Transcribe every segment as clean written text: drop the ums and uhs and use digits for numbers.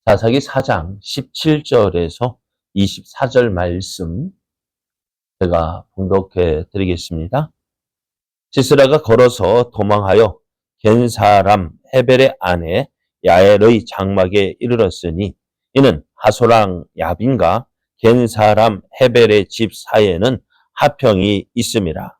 사사기 4장 17절에서 24절 말씀 제가 봉독해 드리겠습니다. 시스라가 걸어서 도망하여 겐 사람 헤벨의 아내 야엘의 장막에 이르렀으니 이는 하소랑 야빈과 겐 사람 헤벨의 집 사이에는 하평이 있음이라.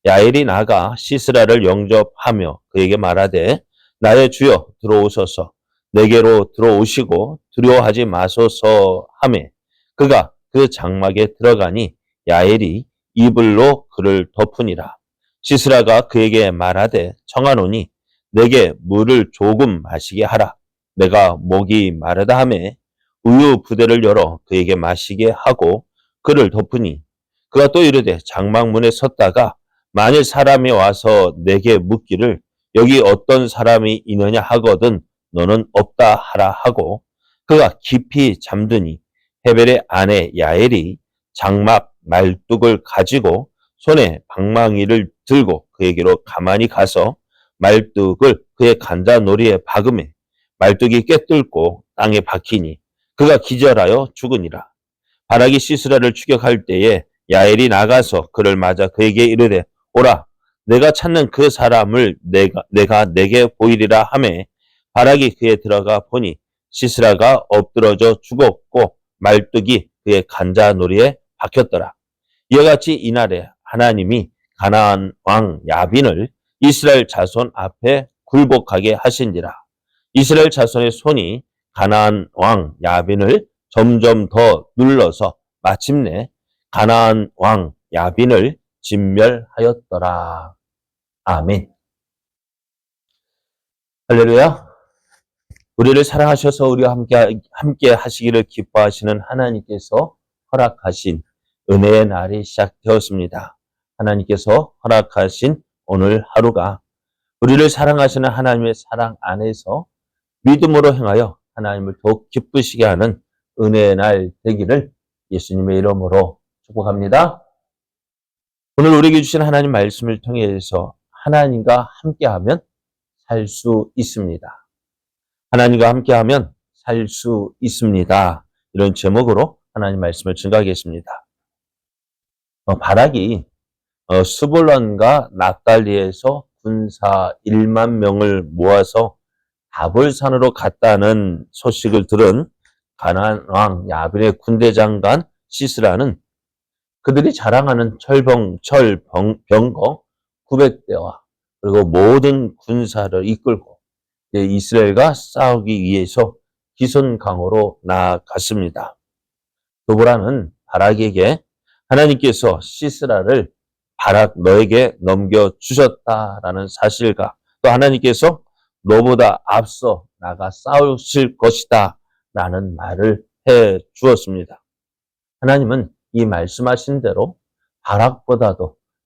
야엘이 나가 시스라를 영접하며 그에게 말하되 나의 주여 들어오소서 내게로 들어오시고 두려워하지 마소서 하매 그가 그 장막에 들어가니 야엘이 이불로 그를 덮으니라. 시스라가 그에게 말하되 청하노니 내게 물을 조금 마시게 하라. 내가 목이 마르다 하매 우유 부대를 열어 그에게 마시게 하고 그를 덮으니 그가 또 이르되 장막문에 섰다가 만일 사람이 와서 내게 묻기를 여기 어떤 사람이 있느냐 하거든 너는 없다 하라 하고 그가 깊이 잠드니 헤벨의 아내 야엘이 장막 말뚝을 가지고 손에 방망이를 들고 그에게로 가만히 가서 말뚝을 그의 간자놀이에 박음에 말뚝이 꿰뚫고 땅에 박히니 그가 기절하여 죽으니라. 바락이 시스라를 추격할 때에 야엘이 나가서 그를 맞아 그에게 이르되 오라 내가 찾는 그 사람을 내가 내게 보이리라 하매 바락이 그에 들어가 보니 시스라가 엎드러져 죽었고 말뚝이 그의 간자놀이에 박혔더라. 이와 같이 이날에 하나님이 가나안 왕 야빈을 이스라엘 자손 앞에 굴복하게 하신지라. 이스라엘 자손의 손이 가나안 왕 야빈을 점점 더 눌러서 마침내 가나안 왕 야빈을 진멸하였더라. 아멘. 할렐루야. 우리를 사랑하셔서 우리와 함께 하시기를 기뻐하시는 하나님께서 허락하신 은혜의 날이 시작되었습니다. 하나님께서 허락하신 오늘 하루가 우리를 사랑하시는 하나님의 사랑 안에서 믿음으로 행하여 하나님을 더욱 기쁘시게 하는 은혜의 날 되기를 예수님의 이름으로 축복합니다. 오늘 우리에게 주신 하나님 말씀을 통해서 하나님과 함께하면 살 수 있습니다. 하나님과 함께하면 살 수 있습니다. 이런 제목으로 하나님 말씀을 증거하겠습니다. 바락이 스불론과 납달리에서 군사 1만 명을 모아서 다볼산으로 갔다는 소식을 들은 가나안 왕 야빈의 군대 장관 시스라는 그들이 자랑하는 병거 900대와 그리고 모든 군사를 이끌고 이스라엘과 싸우기 위해서 기손강으로 나아갔습니다. 도보라는 바락에게 하나님께서 시스라를 바락 너에게 넘겨주셨다라는 사실과 또 하나님께서 너보다 앞서 나가 싸우실 것이다 라는 말을 해 주었습니다. 하나님은 이 말씀하신 대로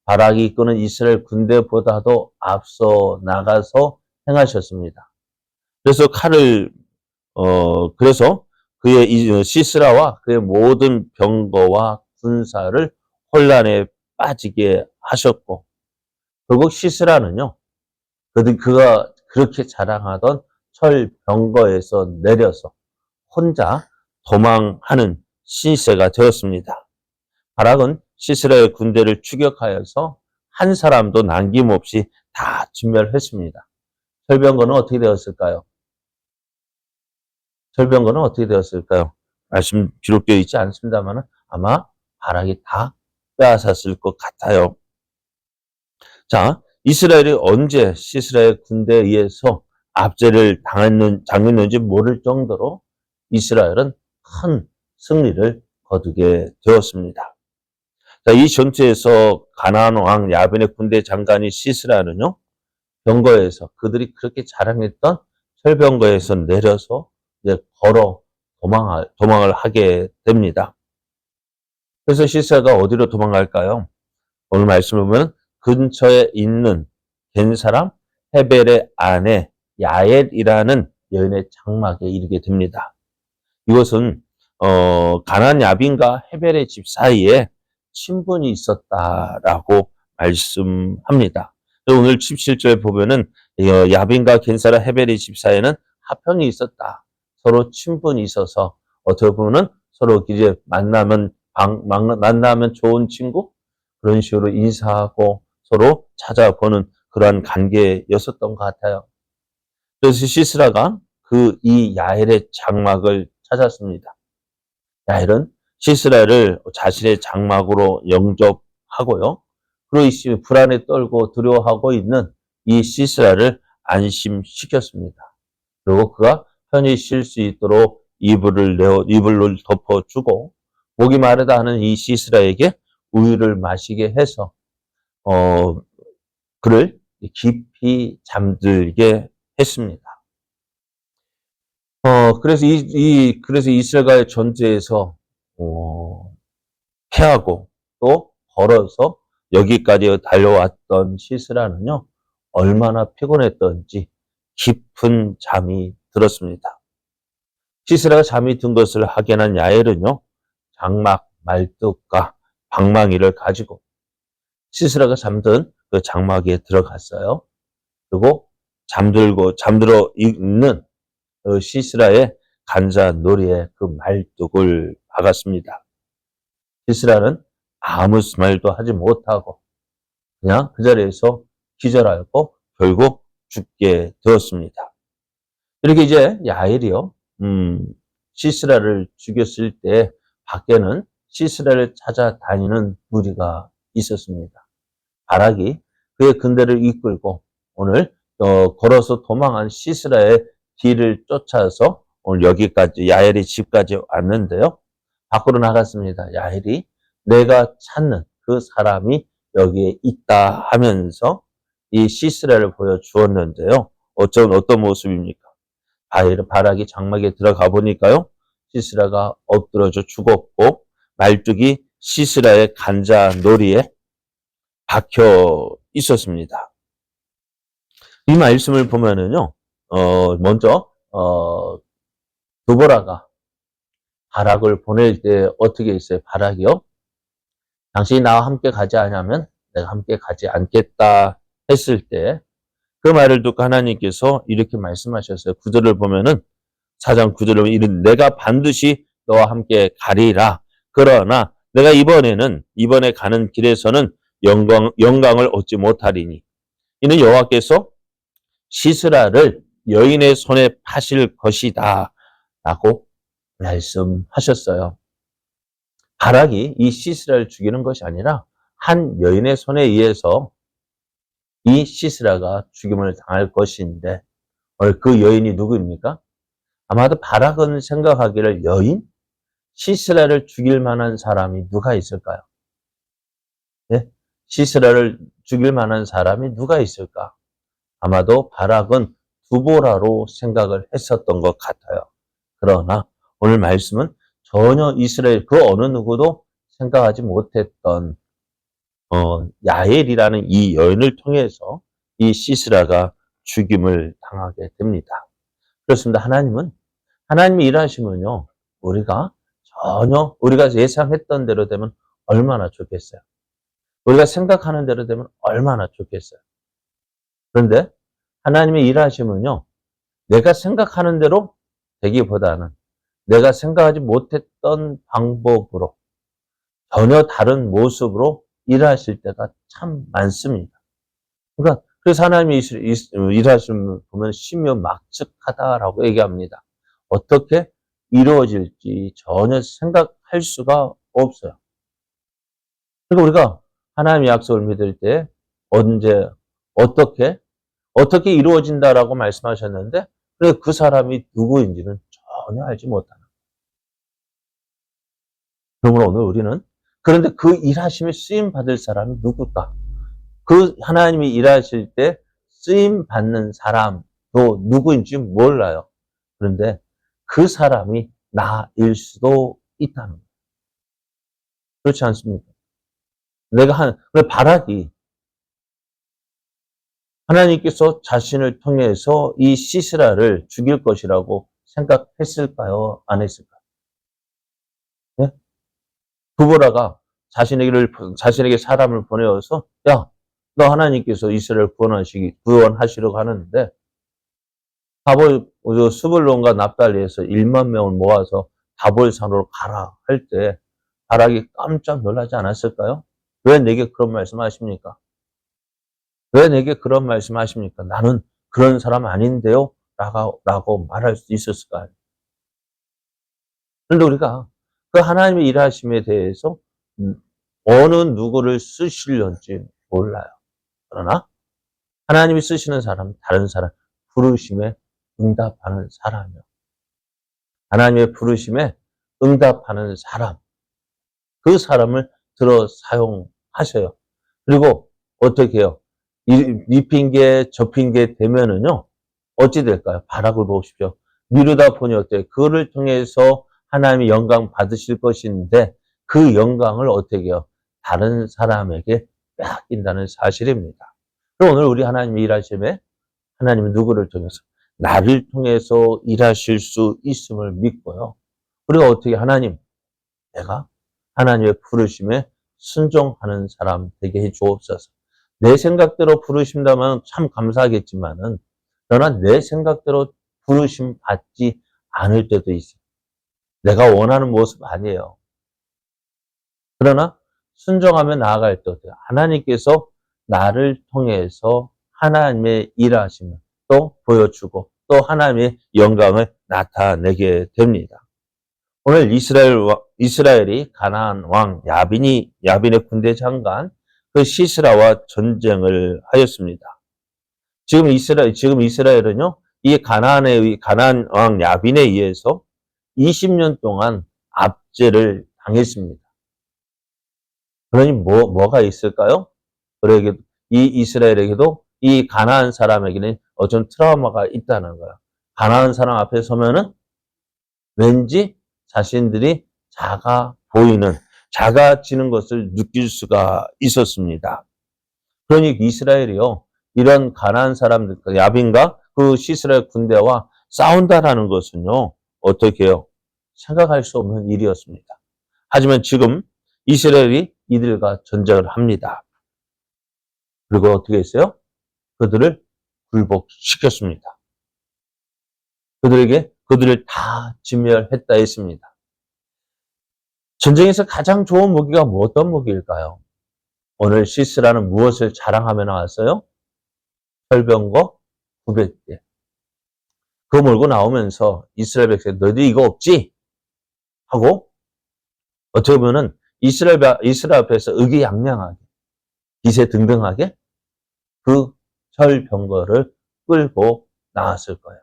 바락이 이끄는 이스라엘 군대보다도 앞서 나가서 행하셨습니다. 그래서 그의 시스라와 그의 모든 병거와 군사를 혼란에 빠지게 하셨고, 결국 시스라는요, 그가 그렇게 자랑하던 철 병거에서 내려서 혼자 도망하는 신세가 되었습니다. 바락은 시스라의 군대를 추격하여서 한 사람도 남김없이 다 진멸했습니다. 철병거는 어떻게 되었을까요? 말씀 기록되어 있지 않습니다만 아마 바락이 다 빼앗았을 것 같아요. 자, 이스라엘이 언제 시스라의 군대에 의해서 압제를 당했는지 모를 정도로 이스라엘은 큰 승리를 거두게 되었습니다. 자, 이 전투에서 가나안 왕 야빈의 군대 장관이 시스라는요, 병거에서 그들이 그렇게 자랑했던 철병거에서 내려서 이제 걸어 도망을 하게 됩니다. 그래서 시스라가 어디로 도망갈까요? 오늘 말씀을 보면 근처에 있는 겐 사람 헤벨의 아내 야엘이라는 여인의 장막에 이르게 됩니다. 이것은 가나안 야빈과 헤벨의 집 사이에 친분이 있었다라고 말씀합니다. 오늘 17절 보면은 야빈과 겐 사람 헤벨의 집 사이에는 하평이 있었다. 서로 친분이 있어서 어떻게 보면은 서로 이제 만나면 좋은 친구 그런 식으로 인사하고 서로 찾아보는 그러한 관계였었던 것 같아요. 그래서 시스라가 이 야엘의 장막을 찾았습니다. 야엘은 시스라를 자신의 장막으로 영접하고요. 그리고 이 불안에 떨고 두려워하고 있는 이 시스라를 안심시켰습니다. 그리고 그가 편히 쉴 수 있도록 이불을 덮어주고 목이 마르다 하는 이 시스라에게 우유를 마시게 해서 그를 깊이 잠들게 했습니다. 그래서 이스라엘 전쟁에서 패하고 또 걸어서 여기까지 달려왔던 시스라는요, 얼마나 피곤했던지 깊은 잠이 들었습니다. 시스라가 잠이 든 것을 확인한 야엘은요, 장막 말뚝과 방망이를 가지고 시스라가 잠든 그 장막에 들어갔어요. 그리고 잠들어 있는 시스라의 간자놀이에 그 말뚝을 박았습니다. 시스라는 아무 말도 하지 못하고 그냥 그 자리에서 기절하였고 결국 죽게 되었습니다. 이렇게 이제 야엘이요, 시스라를 죽였을 때 밖에는 시스라를 찾아다니는 무리가 있었습니다. 바락이 그의 군대를 이끌고 오늘 걸어서 도망한 시스라의 뒤를 쫓아서 오늘 여기까지 야엘의 집까지 왔는데요. 밖으로 나갔습니다. 야엘이 내가 찾는 그 사람이 여기에 있다 하면서 이 시스라를 보여주었는데요. 어떤 모습입니까? 바락이 장막에 들어가 보니까요. 시스라가 엎드러져 죽었고 말뚝이 시스라의 간자놀이에 박혀 있었습니다. 이 말씀을 보면은요, 먼저, 드보라가 바락을 보낼 때 어떻게 했어요? 바락이요? 당신이 나와 함께 가지 않으면 내가 함께 가지 않겠다 했을 때 그 말을 듣고 하나님께서 이렇게 말씀하셨어요. 구절을 보면은 4장 9절을 보면 내가 반드시 너와 함께 가리라. 그러나 내가 이번에 가는 길에서는 영광을 얻지 못하리니 이는 여호와께서 시스라를 여인의 손에 파실 것이다 라고 말씀하셨어요. 바락이 이 시스라를 죽이는 것이 아니라 한 여인의 손에 의해서 이 시스라가 죽임을 당할 것인데 그 여인이 누구입니까? 아마도 바락은 생각하기를 여인? 시스라를 죽일 만한 사람이 누가 있을까요? 예? 시스라를 죽일 만한 사람이 누가 있을까? 아마도 바락은 두보라로 생각을 했었던 것 같아요. 그러나 오늘 말씀은 전혀 이스라엘 그 어느 누구도 생각하지 못했던 야엘이라는 이 여인을 통해서 이 시스라가 죽임을 당하게 됩니다. 그렇습니다. 하나님이 일하시면요, 우리가 예상했던 대로 되면 얼마나 좋겠어요. 우리가 생각하는 대로 되면 얼마나 좋겠어요. 그런데 하나님이 일하시면요, 내가 생각하는 대로 되기보다는 내가 생각하지 못했던 방법으로 전혀 다른 모습으로 일하실 때가 참 많습니다. 그러니까 그래서 하나님이 일하시면 보면 신묘막측하다라고 얘기합니다. 어떻게 이루어질지 전혀 생각할 수가 없어요. 그러니까 우리가 하나님의 약속을 믿을 때 언제 어떻게 이루어진다라고 말씀하셨는데 그 사람이 누구인지는 전혀 알지 못하는. 그러므로 오늘 우리는 그런데 그 일하심에 쓰임 받을 사람이 누굴까? 그 하나님이 일하실 때 쓰임 받는 사람도 누구인지 몰라요. 그런데 그 사람이 나일 수도 있다는 거예요. 그렇지 않습니까? 바락이 하나님께서 자신을 통해서 이 시스라를 죽일 것이라고 생각했을까요? 안 했을까요? 네? 두보라가 자신에게 사람을 보내어서 야, 너 하나님께서 이스라엘 구원하시려고 하는데 스불론과 납달리에서 1만 명을 모아서 다볼산으로 가라 할 때 바락이 깜짝 놀라지 않았을까요? 왜 내게 그런 말씀하십니까? 왜 내게 그런 말씀하십니까? 나는 그런 사람 아닌데요? 라고 말할 수 있었을까요? 그런데 우리가 그 하나님의 일하심에 대해서 어느 누구를 쓰시려는지 몰라요. 그러나 하나님이 쓰시는 사람, 다른 사람, 부르심에 응답하는 사람이요. 하나님의 부르심에 응답하는 사람, 그 사람을 들어 사용하셔요. 그리고 어떻게 해요? 이 핑계, 저 핑계 되면은요, 어찌 될까요? 바락을 보십시오. 미루다 보니 어때요? 그를 통해서 하나님이 영광 받으실 것인데, 그 영광을 어떻게 해요? 다른 사람에게 빼앗긴다는 사실입니다. 그럼 오늘 우리 하나님이 일하심에 하나님은 누구를 통해서? 나를 통해서 일하실 수 있음을 믿고요. 그리고 어떻게 하나님, 내가 하나님의 부르심에 순종하는 사람 되게 해 주옵소서. 내 생각대로 부르신다면 참 감사하겠지만은, 그러나 내 생각대로 부르심 받지 않을 때도 있어요. 내가 원하는 모습 아니에요. 그러나 순종하며 나아갈 때 어때요? 하나님께서 나를 통해서 하나님의 일하심을 또 보여주고 또 하나님의 영광을 나타내게 됩니다. 오늘 이스라엘이 가나안 왕 야빈의 군대 장관 그 시스라와 전쟁을 하였습니다. 지금 이스라엘은요, 이 가나안 왕 야빈에 의해서 20년 동안 압제를 당했습니다. 그러니 뭐가 있을까요? 그러게 이 이스라엘에게도 이 가나안 사람에게는 어떤 트라우마가 있다는 거예요. 가나안 사람 앞에 서면은 왠지 자신들이 작아지는 것을 느낄 수가 있었습니다. 그러니 이스라엘이요, 이런 가나안 사람들, 야빈과 그 시스라 군대와 싸운다라는 것은요, 어떻게 해요? 생각할 수 없는 일이었습니다. 하지만 지금 이스라엘이 이들과 전쟁을 합니다. 그리고 어떻게 했어요? 그들을 굴복시켰습니다. 그들을 다 진멸했다 했습니다. 전쟁에서 가장 좋은 무기가 어떤 무기일까요? 오늘 시스라는 무엇을 자랑하며 나왔어요? 철병과 구백대. 그거 몰고 나오면서 이스라엘 백성 너희들 이거 없지? 하고 어떻게 보면은 이스라엘 앞에서 의기양양하게 기세등등하게 그 철병거를 끌고 나왔을 거예요.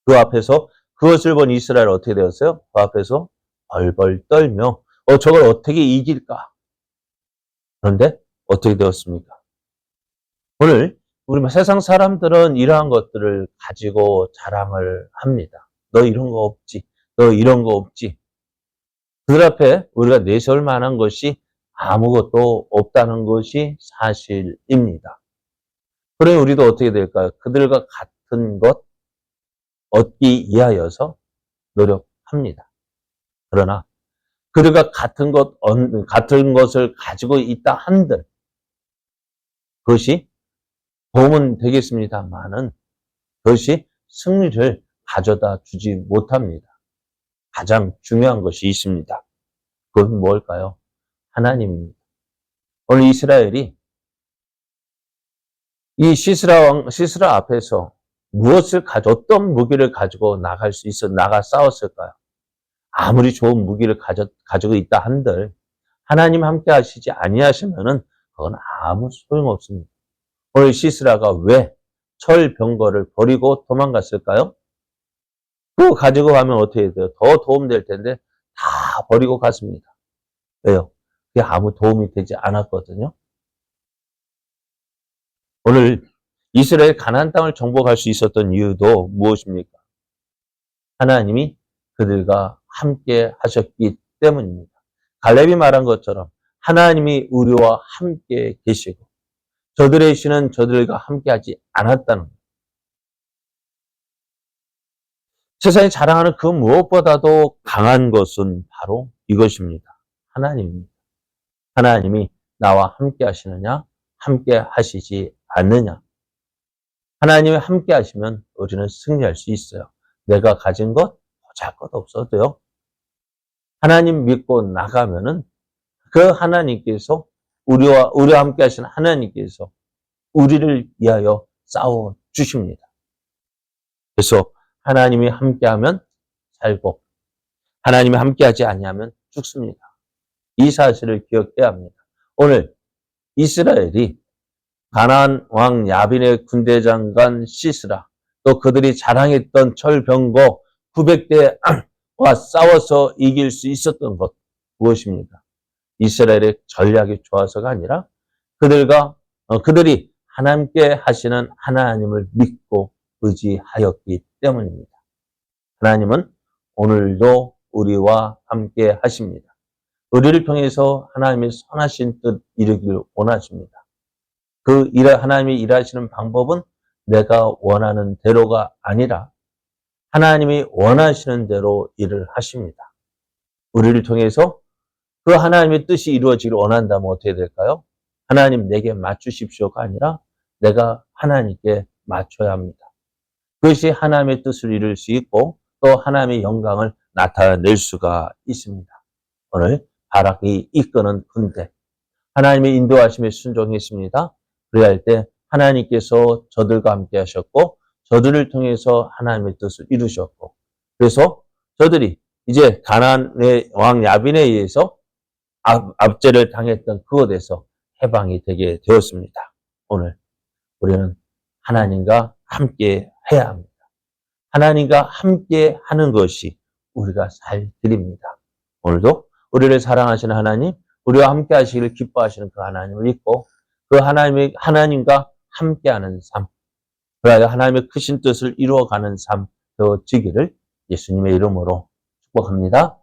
그 앞에서 그것을 본 이스라엘 어떻게 되었어요? 그 앞에서 벌벌 떨며 저걸 어떻게 이길까? 그런데 어떻게 되었습니까? 오늘 우리 세상 사람들은 이러한 것들을 가지고 자랑을 합니다. 너 이런 거 없지? 너 이런 거 없지? 그들 앞에 우리가 내세울 만한 것이 아무것도 없다는 것이 사실입니다. 그래 우리도 어떻게 될까요? 그들과 같은 것 얻기 위하여서 노력합니다. 그러나 그들과 같은 것을 가지고 있다 한들 그것이 도움은 되겠습니다만은 그것이 승리를 가져다 주지 못합니다. 가장 중요한 것이 있습니다. 그건 뭘까요? 하나님입니다. 오늘 이스라엘이 이 시스라 앞에서 어떤 무기를 가지고 나가 싸웠을까요? 아무리 좋은 무기를 가지고 있다 한들 하나님 함께 하시지 아니하시면은 그건 아무 소용없습니다. 오늘 시스라가 왜 철병거를 버리고 도망갔을까요? 그거 가지고 가면 어떻게 돼요? 더 도움될 텐데 다 버리고 갔습니다. 왜요? 그게 아무 도움이 되지 않았거든요. 오늘 이스라엘 가나안 땅을 정복할 수 있었던 이유도 무엇입니까? 하나님이 그들과 함께 하셨기 때문입니다. 갈렙이 말한 것처럼 하나님이 우리와 함께 계시고 저들의 신은 저들과 함께하지 않았다는 것. 세상이 자랑하는 그 무엇보다도 강한 것은 바로 이것입니다. 하나님입니다. 하나님이 나와 함께 하시느냐, 함께 하시지 않느냐. 하나님이 함께 하시면 우리는 승리할 수 있어요. 내가 가진 것 보잘것 없어도요. 하나님 믿고 나가면은 그 하나님께서 우리와 함께 하신 하나님께서 우리를 위하여 싸워 주십니다. 그래서 하나님이 함께하면 살고 하나님이 함께하지 아니하면 죽습니다. 이 사실을 기억해야 합니다. 오늘 이스라엘이 가나안 왕 야빈의 군대 장관 시스라, 또 그들이 자랑했던 철병거 900대와 싸워서 이길 수 있었던 것 무엇입니까? 이스라엘의 전략이 좋아서가 아니라 그들이 하나님께 하시는 하나님을 믿고 의지하였기 때문입니다. 하나님은 오늘도 우리와 함께 하십니다. 우리를 통해서 하나님의 선하신 뜻 이루기를 원하십니다. 하나님이 일하시는 방법은 내가 원하는 대로가 아니라 하나님이 원하시는 대로 일을 하십니다. 우리를 통해서 그 하나님의 뜻이 이루어지기를 원한다면 어떻게 될까요? 하나님 내게 맞추십시오가 아니라 내가 하나님께 맞춰야 합니다. 그것이 하나님의 뜻을 이룰 수 있고 또 하나님의 영광을 나타낼 수가 있습니다. 오늘 바락이 이끄는 군대, 하나님의 인도하심에 순종했습니다. 그래야 할 때 하나님께서 저들과 함께 하셨고 저들을 통해서 하나님의 뜻을 이루셨고 그래서 저들이 이제 가나안의 왕 야빈에 의해서 압제를 당했던 그곳에서 해방이 되게 되었습니다. 오늘 우리는 하나님과 함께 해야 합니다. 하나님과 함께 하는 것이 우리가 살 길입니다. 오늘도 우리를 사랑하시는 하나님, 우리와 함께 하시기를 기뻐하시는 그 하나님을 믿고 그 하나님과 함께하는 삶, 그리하여 하나님의 크신 뜻을 이루어가는 삶 되어지기를 예수님의 이름으로 축복합니다.